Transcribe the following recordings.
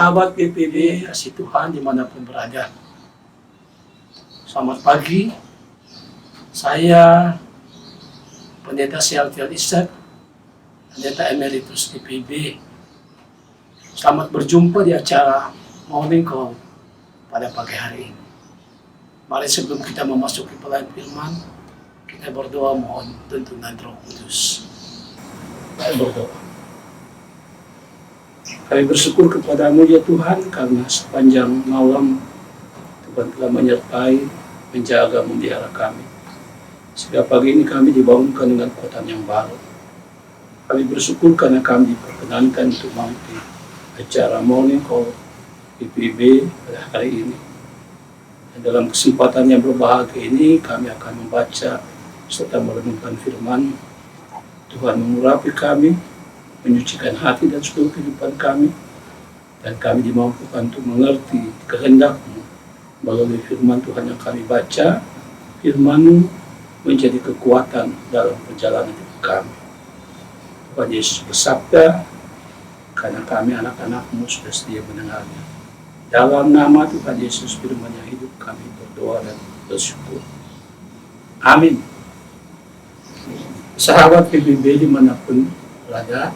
Sahabat PPB, kasih Tuhan dimanapun berada. Selamat pagi, saya Pendeta Syaltiel Ishak, Pendeta Emeritus PPB. Selamat berjumpa di acara Morning Call pada pagi hari ini. Mari sebelum kita memasuki pelayanan firman, kita berdoa mohon tuntunan Roh Kudus. Mari berdoa. Kami bersyukur kepadamu ya Tuhan, karena sepanjang malam Tuhan telah menyertai, menjaga, memelihara kami. Sehingga pagi ini kami dibangunkan dengan kekuatan yang baru. Kami bersyukur karena kami diperkenankan untuk mengikuti acara Morning Call PPB pada hari ini. Dan dalam kesempatan yang berbahagia ini kami akan membaca serta merenungkan firman. Tuhan mengurapi kami, menyucikan hati dan seluruh kehidupan kami, dan kami dimampukan untuk mengerti kehendak-Mu melalui firman Tuhan yang kami baca. Firman-Mu menjadi kekuatan dalam perjalanan hidup kami. Tuhan Yesus bersabda, karena kami anak-anak-Mu sudah sedia mendengarnya. Dalam nama Tuhan Yesus firman yang hidup kami berdoa dan bersyukur. Amin. Sahabat PBB dimanapun berada,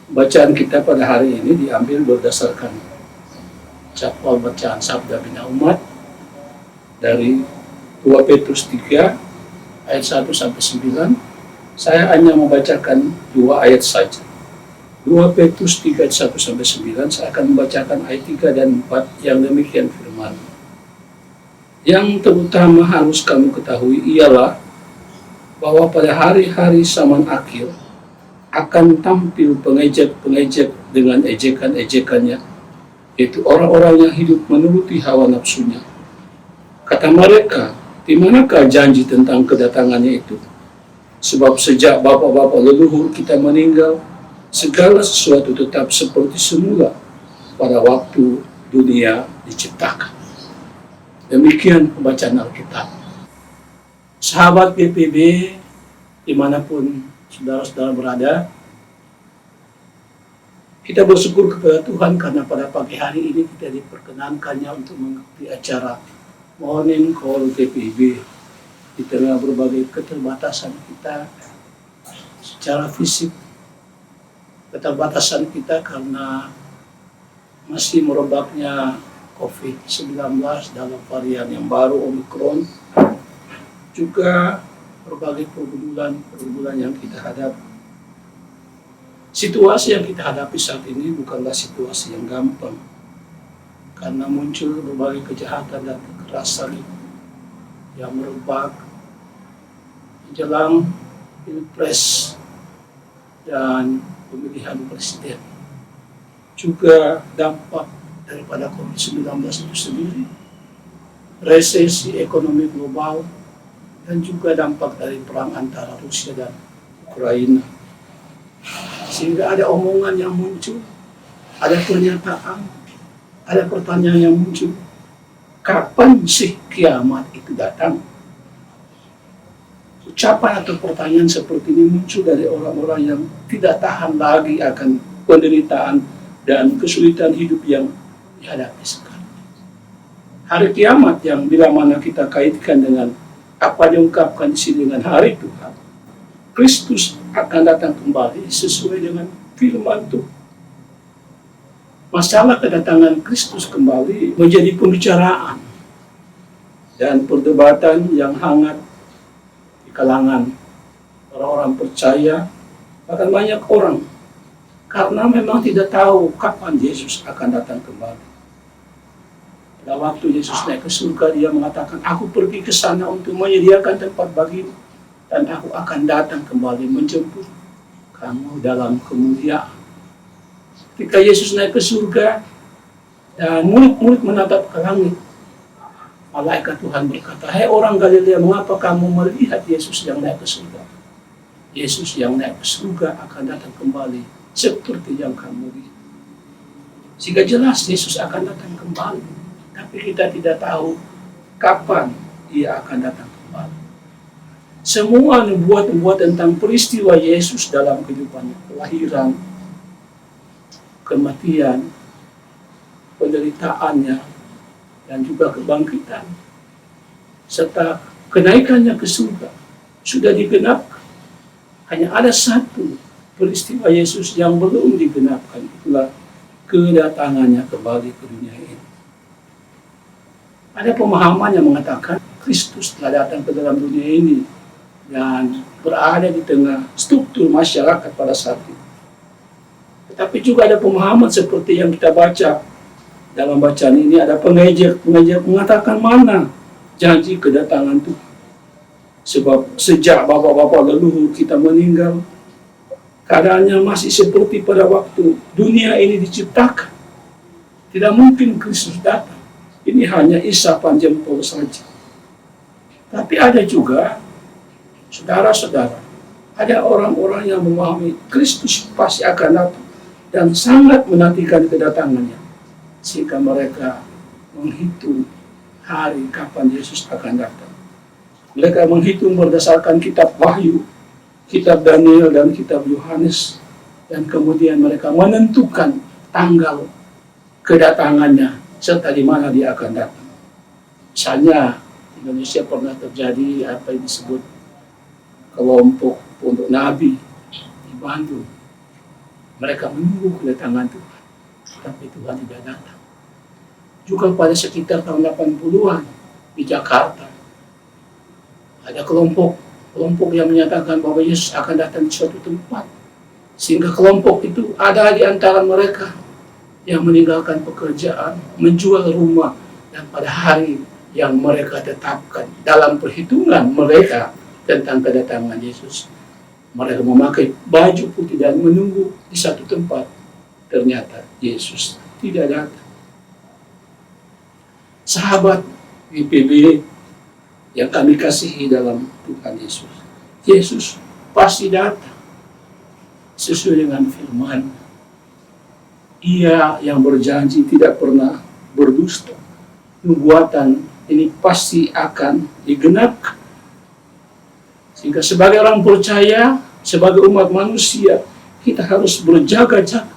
bacaan kita pada hari ini diambil berdasarkan jadwal bacaan Sabda Bina Umat dari 2 Petrus 3 ayat 1 sampai 9. Saya hanya membacakan 2 ayat saja. 2 Petrus 3 ayat 1 sampai 9, saya akan membacakan ayat 3 dan 4 yang demikian firman. Yang terutama harus kamu ketahui ialah bahwa pada hari-hari zaman akhir akan tampil pengejek-pengejek dengan ejekan-ejekannya, yaitu orang-orang yang hidup menuruti hawa nafsunya. Kata mereka, di manakah janji tentang kedatangannya itu? Sebab sejak bapak-bapak leluhur kita meninggal, segala sesuatu tetap seperti semula pada waktu dunia diciptakan. Demikian pembacaan Alkitab. Sahabat PPB, dimanapun saudara-saudara berada, kita bersyukur kepada Tuhan karena pada pagi hari ini kita diperkenankannya untuk mengikuti acara Morning Call PPB di tengah berbagai keterbatasan kita secara fisik, keterbatasan kita karena masih merebaknya COVID-19 dalam varian yang baru Omicron, juga berbagai pergumulan yang kita hadapi. Situasi yang kita hadapi saat ini bukanlah situasi yang gampang, karena muncul berbagai kejahatan dan kekerasan yang merebak menjelang Pilpres dan pemilihan presiden. Juga dampak daripada COVID-19 itu sendiri, resesi ekonomi global, dan juga dampak dari perang antara Rusia dan Ukraina. Sehingga ada omongan yang muncul, ada pernyataan, ada pertanyaan yang muncul. Kapan sih kiamat itu datang? Ucapan atau pertanyaan seperti ini muncul dari orang-orang yang tidak tahan lagi akan penderitaan dan kesulitan hidup yang dihadapi sekarang. Hari kiamat yang bila mana kita kaitkan dengan apa diungkapkan di sini dengan hari Tuhan, Kristus akan datang kembali sesuai dengan firman Tuhan. Masalah kedatangan Kristus kembali menjadi pembicaraan dan perdebatan yang hangat di kalangan orang-orang percaya, bahkan banyak orang, karena memang tidak tahu kapan Yesus akan datang kembali. Pada waktu Yesus naik ke surga, dia mengatakan, aku pergi ke sana untuk menyediakan tempat bagimu, dan aku akan datang kembali menjemput kamu dalam kemuliaan. Ketika Yesus naik ke surga, dan murid-murid menatap ke langit, malaikat Tuhan berkata, hai orang Galilea, mengapa kamu melihat Yesus yang naik ke surga? Yesus yang naik ke surga akan datang kembali seperti yang kamu lihat. Sehingga jelas Yesus akan datang kembali. Tapi kita tidak tahu kapan dia akan datang kembali. Semua nubuat-nubuat tentang peristiwa Yesus dalam kehidupannya, kelahiran, kematian, penderitaannya, dan juga kebangkitan, serta kenaikannya ke surga sudah digenapkan. Hanya ada satu peristiwa Yesus yang belum digenapkan, itulah kedatangannya kembali ke dunia ini. Ada pemahaman yang mengatakan Kristus telah datang ke dalam dunia ini dan berada di tengah struktur masyarakat pada saat itu. Tetapi juga ada pemahaman seperti yang kita baca dalam bacaan ini, ada pengejek mengatakan mana janji kedatangan Tuhan. Sebab sejak bapak-bapak leluhur kita meninggal, keadaannya masih seperti pada waktu dunia ini diciptakan. Tidak mungkin Kristus datang. Ini hanya isapan jempol saja. Tapi ada juga, saudara-saudara, ada orang-orang yang memahami Kristus pasti akan datang dan sangat menantikan kedatangannya, sehingga mereka menghitung hari kapan Yesus akan datang. Mereka menghitung berdasarkan kitab Wahyu, kitab Daniel, dan kitab Yohanes, dan kemudian mereka menentukan tanggal kedatangannya serta di mana dia akan datang. Misalnya di Indonesia pernah terjadi apa yang disebut kelompok untuk Nabi di Bandung. Mereka menunggu kedatangan Tuhan, tapi Tuhan tidak datang. Juga pada sekitar tahun 80-an di Jakarta, ada kelompok yang menyatakan bahwa Yesus akan datang di suatu tempat, sehingga kelompok itu ada di antara mereka yang meninggalkan pekerjaan, menjual rumah, dan pada hari yang mereka tetapkan dalam perhitungan mereka tentang kedatangan Yesus, mereka memakai baju putih dan menunggu di satu tempat. Ternyata Yesus tidak datang. Sahabat WPB yang kami kasihi dalam Tuhan Yesus, Yesus pasti datang sesuai dengan firman. Ia yang berjanji tidak pernah berdusta. Nubuatan ini pasti akan digenapkan. Sehingga sebagai orang percaya, sebagai umat manusia, kita harus berjaga-jaga.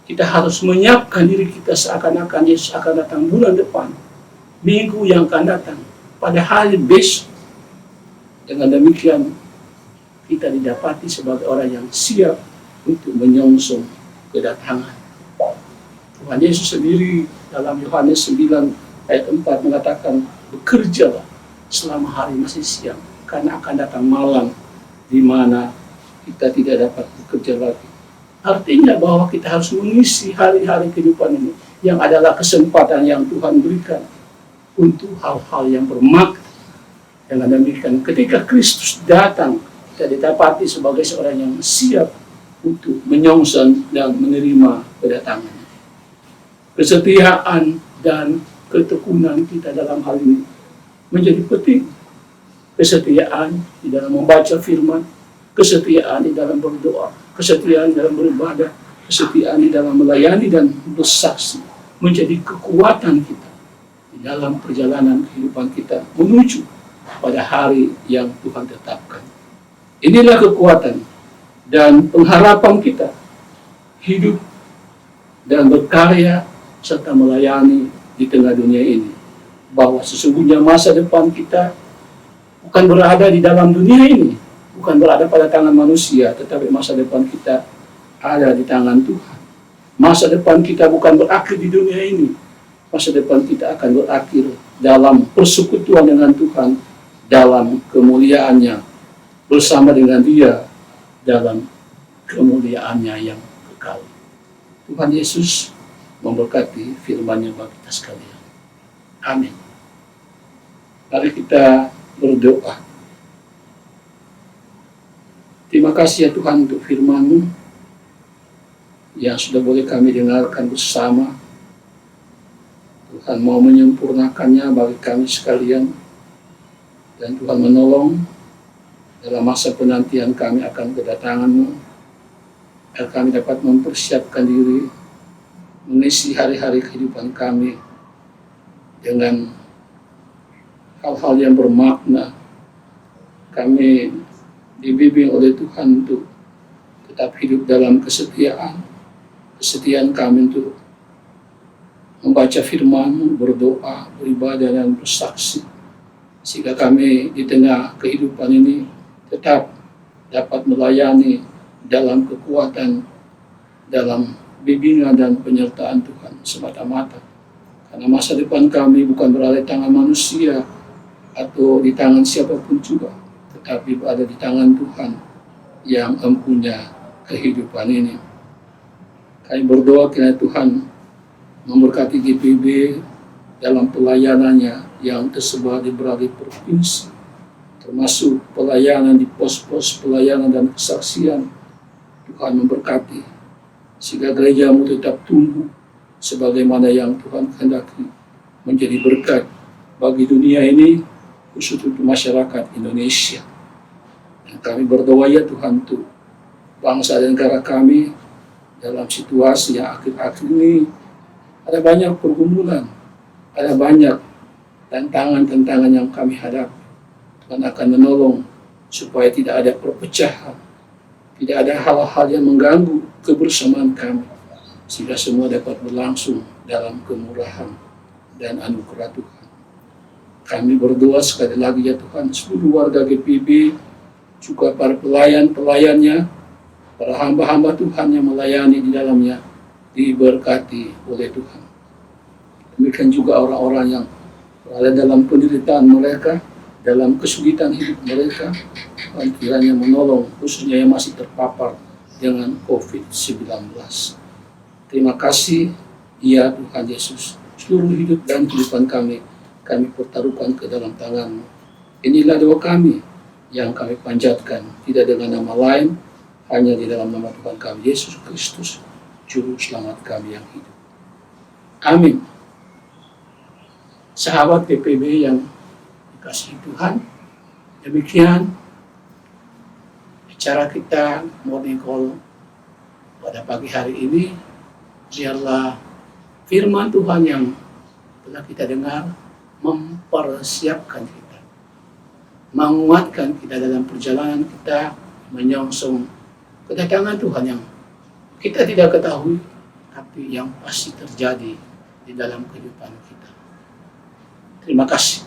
Kita harus menyiapkan diri kita seakan-akan Yesus akan datang bulan depan, minggu yang akan datang, pada hari besok. Dengan demikian, kita didapati sebagai orang yang siap untuk menyongsong kedatangan Tuhan Yesus sendiri. Dalam Yohanes 9 ayat 4 mengatakan, bekerjalah selama hari masih siang, karena akan datang malam di mana kita tidak dapat bekerja lagi. Artinya bahwa kita harus mengisi hari-hari kehidupan ini yang adalah kesempatan yang Tuhan berikan untuk hal-hal yang bermakna. Dengan demikian, ketika Kristus datang, kita didapati sebagai seorang yang siap untuk menyongsong dan menerima kedatangannya. Kesetiaan dan ketekunan kita dalam hal ini menjadi penting. Kesetiaan di dalam membaca firman, kesetiaan di dalam berdoa, kesetiaan dalam beribadah, kesetiaan di dalam melayani dan bersaksi menjadi kekuatan kita di dalam perjalanan kehidupan kita menuju pada hari yang Tuhan tetapkan. Inilah kekuatan dan pengharapan kita hidup dan berkarya serta melayani di tengah dunia ini, bahwa sesungguhnya masa depan kita bukan berada di dalam dunia ini, bukan berada pada tangan manusia, tetapi masa depan kita ada di tangan Tuhan. Masa depan kita bukan berakhir di dunia ini. Masa depan kita akan berakhir dalam persekutuan dengan Tuhan, dalam kemuliaannya, bersama dengan Dia dalam kemuliaannya yang kekal. Tuhan Yesus memberkati firman-Nya bagi kita sekalian. Amin. Mari kita berdoa. Terima kasih ya Tuhan untuk firman-Mu yang sudah boleh kami dengarkan bersama. Tuhan mau menyempurnakannya bagi kami sekalian, dan Tuhan menolong dalam masa penantian kami akan kedatangan-Mu, agar kami dapat mempersiapkan diri mengisi hari-hari kehidupan kami dengan hal-hal yang bermakna. Kami dibimbing oleh Tuhan untuk tetap hidup dalam kesetiaan kami untuk membaca firman-Mu, berdoa, beribadah, dan bersaksi. Sehingga kami di tengah kehidupan ini tetap dapat melayani dalam kekuatan, dalam bimbingan dan penyertaan Tuhan semata-mata. Karena masa depan kami bukan berada di tangan manusia atau di tangan siapapun juga, tetapi berada di tangan Tuhan yang mempunyai kehidupan ini. Kami berdoa kiranya Tuhan memberkati GPIB dalam pelayanannya yang tersebar di berbagai provinsi, termasuk pelayanan di pos-pos pelayanan dan kesaksian. Tuhan memberkati sehingga gereja-Mu tetap tumbuh sebagaimana yang Tuhan kehendaki, menjadi berkat bagi dunia ini, khusus untuk masyarakat Indonesia. Dan kami berdoa ya Tuhan, untuk bangsa dan negara kami dalam situasi yang akhir-akhir ini ada banyak pergumulan, ada banyak tantangan-tantangan yang kami hadapi. Tuhan akan menolong supaya tidak ada perpecahan, tidak ada hal-hal yang mengganggu kebersamaan kami, sehingga semua dapat berlangsung dalam kemurahan dan anugerah Tuhan. Kami berdoa sekali lagi ya Tuhan, seluruh warga GPIB, juga para pelayan-pelayannya, para hamba-hamba Tuhan yang melayani di dalamnya, diberkati oleh Tuhan. Demikian juga orang-orang yang berada dalam penderitaan mereka, dalam kesulitan hidup mereka, Tuhan kiranya menolong, khususnya yang masih terpapar dengan COVID-19. Terima kasih, ya Tuhan Yesus. Seluruh hidup dan kehidupan kami pertaruhkan ke dalam tangan-Mu. Inilah doa kami yang kami panjatkan, tidak dengan nama lain, hanya di dalam nama Tuhan kami, Yesus Kristus, Juru Selamat kami yang hidup. Amin. Sahabat GPIB yang dikasihi Tuhan, demikian acara kita Morning Call pada pagi hari ini. Biarlah firman Tuhan yang telah kita dengar mempersiapkan kita, menguatkan kita dalam perjalanan kita menyongsong kedatangan Tuhan yang kita tidak ketahui, tapi yang pasti terjadi di dalam kehidupan kita. Terima kasih.